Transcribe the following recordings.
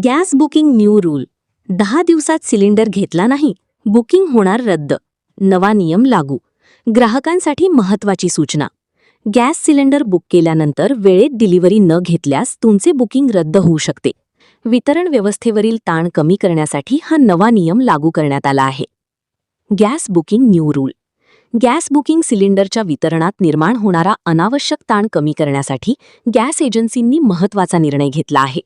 Gas booking new rule. 10 दिवसात cylinder घेतला नाही, बुकिंग होणार रद्द. नवा नियम लागू. ग्राहकांसाठी महत्त्वाची सूचना. गॅस सिलेंडर बुक केल्यानंतर वेळेत डिलिव्हरी न घेतल्यास तुमचे बुकिंग रद्द होऊ शकते. वितरण व्यवस्थेवरील ताण कमी करण्यासाठी हा नवा नियम लागू करण्यात आला आहे. Gas booking new rule. Gas booking सिलेंडरच्या वितरणात निर्माण होणारा अनावश्यक ताण कमी करण्यासाठी गॅस एजन्सींनी महत्त्वाचा निर्णय घेतला आहे.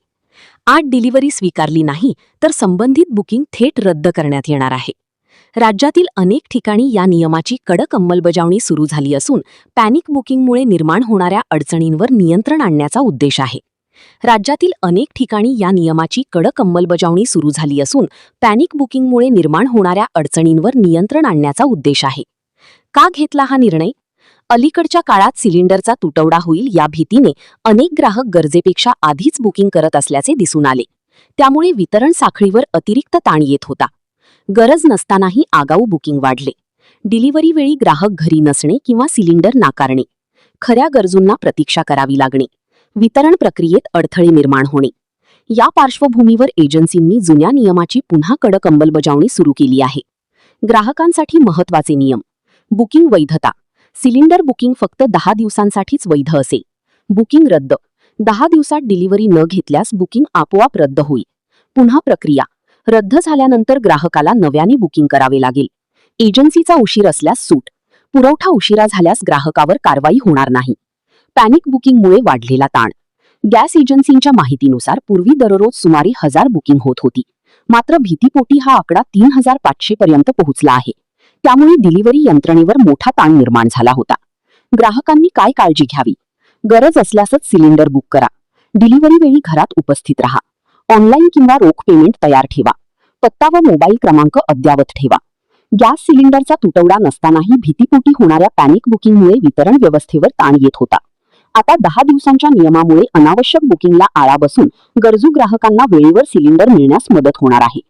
आज डिलिव्हरी स्वीकारली नाही तर संबंधित बुकिंग थेट रद्द करण्यात येणार आहे. राज्यातील अनेक ठिकाणी या नियमाची कडक अंमलबजावणी सुरू झाली असून पॅनिक बुकिंगमुळे निर्माण होणाऱ्या अडचणींवर नियंत्रण आणण्याचा उद्देश आहे. राज्यातील अनेक ठिकाणी या नियमाची कडक अंमलबजावणी सुरू झाली असून पॅनिक बुकिंगमुळे निर्माण होणाऱ्या अडचणींवर नियंत्रण आणण्याचा उद्देश आहे. का घेतला हा निर्णय? अलीकडच्या काळात सिलेंडरचा तुटवडा होईल या भीतीने अनेक ग्राहक गरजेपेक्षा आधीच बुकिंग करत असल्याचे दिसून आले. त्यामुळे वितरण साखळीवर अतिरिक्त ताण येत होता. गरज नसतानाही आगाऊ बुकिंग वाढले. डिलिव्हरी वेळी ग्राहक घरी नसणे किंवा सिलेंडर नाकारणे. खऱ्या गरजूंना प्रतीक्षा करावी लागणे. वितरण प्रक्रियेत अडथळे निर्माण होणे. या पार्श्वभूमीवर एजन्सींनी जुन्या नियमाची पुन्हा कडक अंमलबजावणी सुरू केली आहे. ग्राहकांसाठी महत्त्वाचे नियम. बुकिंग वैधता. सिलेंडर बुकिंग फक्त 10 दिवसांसाठीच वैध असेल. बुकिंग रद्द. 10 दिवसात डिलिव्हरी न घेतल्यास बुकिंग आपोआप रद्द होईल. पुन्हा प्रक्रिया. रद्द झाल्यानंतर ग्राहकाला नव्याने बुकिंग करावे लागेल. एजन्सीचा उशीर असल्यास सूट. पुरवठा उशिरा झाल्यास ग्राहकावर कारवाई होणार नाही. पॅनिक बुकिंगमुळे वाढलेला ताण. गॅस एजन्सींच्या माहितीनुसार पूर्वी दररोज सुमारे 1000 बुकिंग होत होती. मात्र भीतीपोटी हा आकडा 3500 पर्यंत पोहोचला आहे. त्यामुळे डिलिव्हरी यंत्रणेवर मोठा ताण निर्माण झाला होता. ग्राहकांनी काय काळजी घ्यावी? गरज असल्यासच सिलेंडर बुक करा. डिलिव्हरी वेळी घरात उपस्थित राहा. ऑनलाईन किंवा रोख पेमेंट तयार ठेवा. पत्ता व मोबाईल क्रमांक अद्ययावत ठेवा. गॅस सिलेंडरचा तुटवडा नसतानाही भीतीपोटी होणाऱ्या पॅनिक बुकिंगमुळे वितरण व्यवस्थेवर ताण येत होता. आता 10 दिवसांच्या नियमामुळे अनावश्यक बुकिंगला आळा बसून गरजू ग्राहकांना वेळेवर सिलेंडर मिळण्यास मदत होणार आहे.